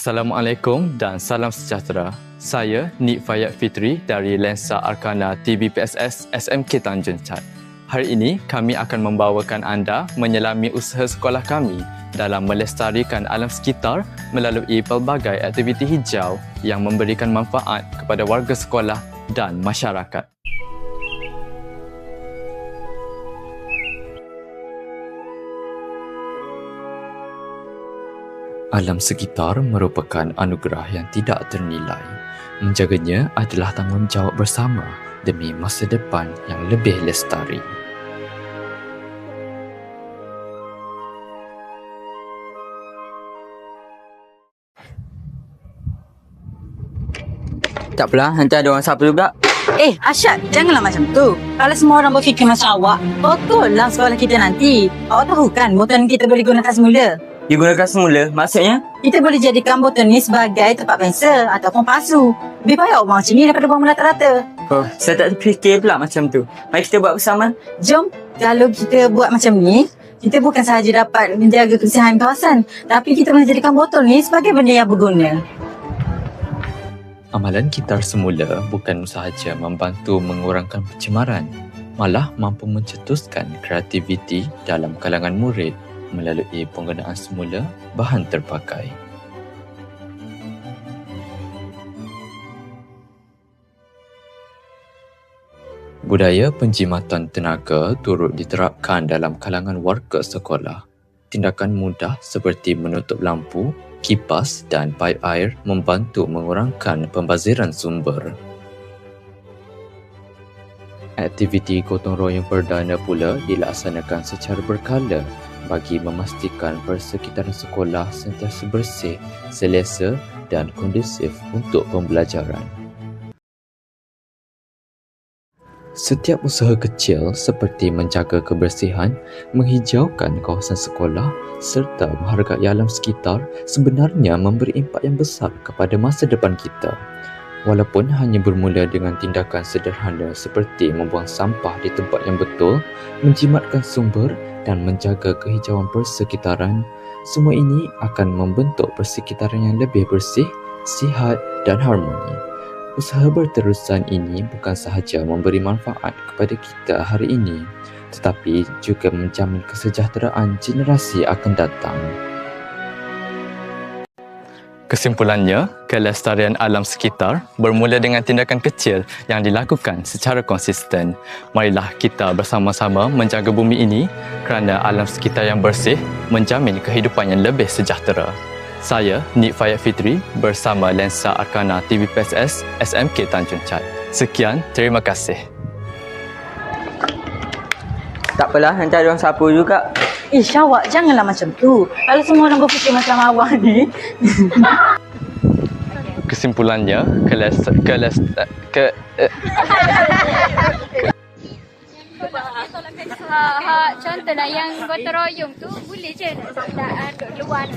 Assalamualaikum dan salam sejahtera. Saya Nik Fayat Fitri dari Lensa Arkana TVPSS SMK Tanjung Chat. Hari ini kami akan membawakan anda menyelami usaha sekolah kami dalam melestarikan alam sekitar melalui pelbagai aktiviti hijau yang memberikan manfaat kepada warga sekolah dan masyarakat. Alam sekitar merupakan anugerah yang tidak ternilai. Menjaganya adalah tanggungjawab bersama demi masa depan yang lebih lestari. Tak apalah, nanti ada orang siapa juga. Asyad, janganlah macam tu. Kalau semua orang berfikir macam awak, betul lah sekolah kita nanti. Awak tahu kan botol ni kita boleh gunakan semula? Digunakan semula, maksudnya? Kita boleh jadikan botol ni sebagai tempat pensel ataupun pasu. Lebih baik awak buang macam ni daripada buang merata-rata. Oh, saya tak terfikir pula macam tu. Mari kita buat bersama. Jom, kalau kita buat macam ni, kita bukan sahaja dapat menjaga kebersihan kawasan, tapi kita boleh jadikan botol ni sebagai benda yang berguna. Amalan kitar semula bukan sahaja membantu mengurangkan pencemaran, malah mampu mencetuskan kreativiti dalam kalangan murid melalui penggunaan semula bahan terpakai. Budaya penjimatan tenaga turut diterapkan dalam kalangan warga sekolah. Tindakan mudah seperti menutup lampu, kipas dan paip air membantu mengurangkan pembaziran sumber. Aktiviti gotong royong perdana pula dilaksanakan secara berkala bagi memastikan persekitaran sekolah sentiasa bersih, selesa dan kondusif untuk pembelajaran. Setiap usaha kecil seperti menjaga kebersihan, menghijaukan kawasan sekolah serta menghargai alam sekitar sebenarnya memberi impak yang besar kepada masa depan kita. Walaupun hanya bermula dengan tindakan sederhana seperti membuang sampah di tempat yang betul, menjimatkan sumber dan menjaga kehijauan persekitaran, semua ini akan membentuk persekitaran yang lebih bersih, sihat dan harmoni. Usaha berterusan ini bukan sahaja memberi manfaat kepada kita hari ini, tetapi juga menjamin kesejahteraan generasi akan datang. Kesimpulannya, kelestarian alam sekitar bermula dengan tindakan kecil yang dilakukan secara konsisten. Marilah kita bersama-sama menjaga bumi ini kerana alam sekitar yang bersih menjamin kehidupan yang lebih sejahtera. Saya, Nik Fayat Fitri bersama Lensa Arkana TVPSS SMK Tanjung Chat. Sekian, terima kasih. Tak apalah, nanti ada orang siapa juga. Awak janganlah macam tu. Kalau semua orang berfikir macam awak ni. Kesimpulannya, contohlah yang gotong royong tu boleh je nak duduk luar.